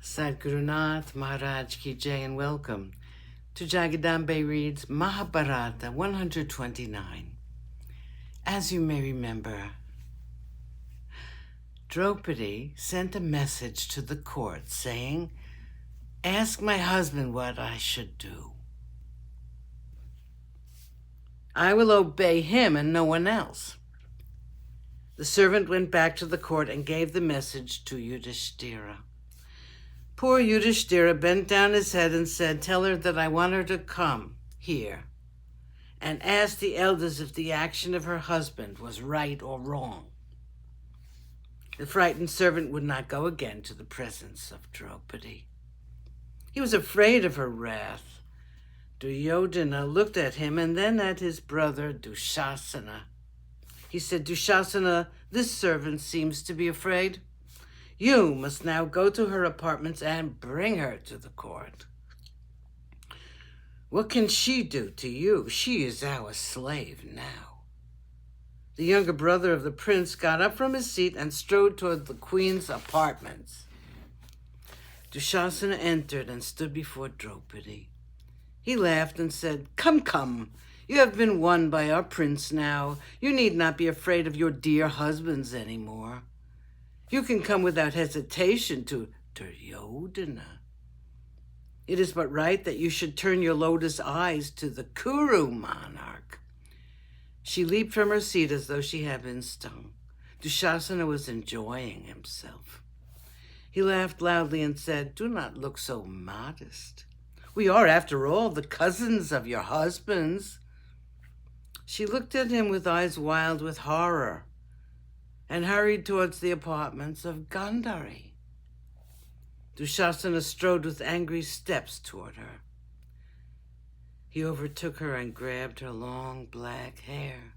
Sadgurunath Maharaj Ki Jai, and welcome to Jagadambe Reads Mahabharata 129. As you may remember, Draupadi sent a message to the court saying, "Ask my husband what I should do. I will obey him and no one else." The servant went back to the court and gave the message to Yudhishthira. Poor Yudhishthira bent down his head and said, "Tell her that I want her to come here and ask the elders if the action of her husband was right or wrong." The frightened servant would not go again to the presence of Draupadi. He was afraid of her wrath. Duryodhana looked at him and then at his brother Dushasana. He said, "Dushasana, this servant seems to be afraid. You must now go to her apartments and bring her to the court. What can she do to you? She is our slave now." The younger brother of the prince got up from his seat and strode toward the queen's apartments. Dushasana entered and stood before Draupadi. He laughed and said, Come, you have been won by our prince now. You need not be afraid of your dear husbands anymore. You can come without hesitation to Duryodhana. It is but right that you should turn your lotus eyes to the Kuru monarch." She leaped from her seat as though she had been stung. Dushasana was enjoying himself. He laughed loudly and said, "Do not look so modest. We are, after all, the cousins of your husbands." She looked at him with eyes wild with horror and hurried towards the apartments of Gandhari. Dushasana strode with angry steps toward her. He overtook her and grabbed her long black hair.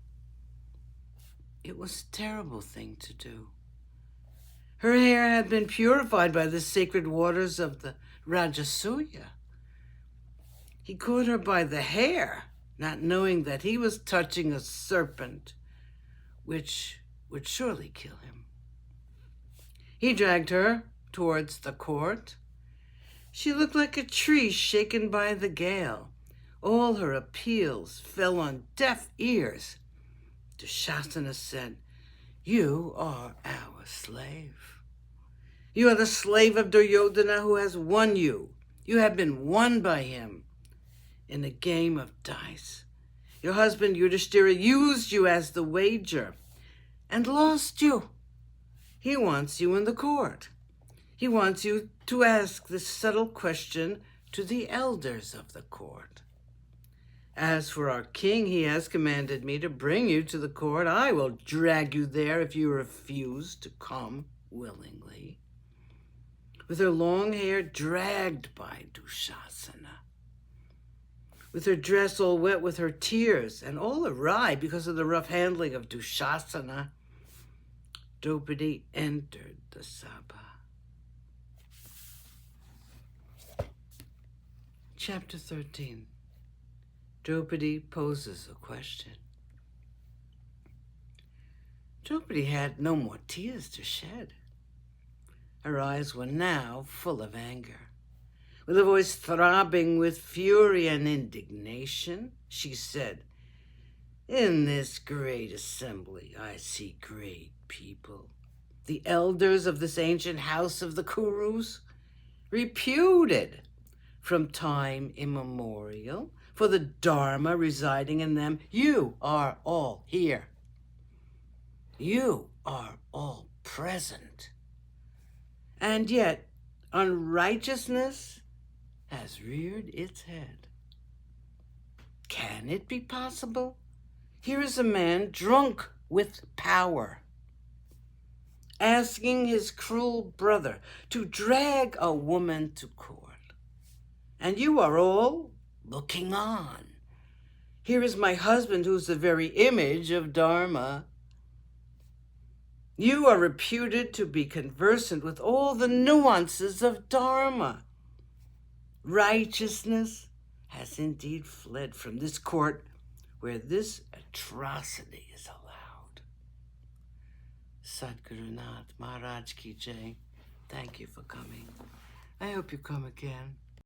It was a terrible thing to do. Her hair had been purified by the sacred waters of the Rajasuya. He caught her by the hair, not knowing that he was touching a serpent, which would surely kill him. He dragged her towards the court. She looked like a tree shaken by the gale. All her appeals fell on deaf ears. Dushasana said, "You are our slave. You are the slave of Duryodhana who has won you. You have been won by him in a game of dice. Your husband Yudhishthira used you as the wager and lost you. He wants you in the court. He wants you to ask this subtle question to the elders of the court. As for our king, he has commanded me to bring you to the court. I will drag you there if you refuse to come willingly." With her long hair dragged by Dushasana, with her dress all wet with her tears and all awry because of the rough handling of Dushasana, Draupadi entered the Sabha. Chapter 13. Draupadi poses a question. Draupadi had no more tears to shed. Her eyes were now full of anger. With a voice throbbing with fury and indignation, she said, "In this great assembly I see great people, the elders of this ancient house of the Kurus, reputed from time immemorial for the Dharma residing in them. You are all here. You are all present. And yet unrighteousness has reared its head. Can it be possible? Here is a man drunk with power, asking his cruel brother to drag a woman to court. And you are all looking on. Here is my husband, who's the very image of Dharma. You are reputed to be conversant with all the nuances of Dharma. Righteousness has indeed fled from this court where this atrocity is allowed." Sadgurunath Maharaj Ki Jai. Thank you for coming. I hope you come again.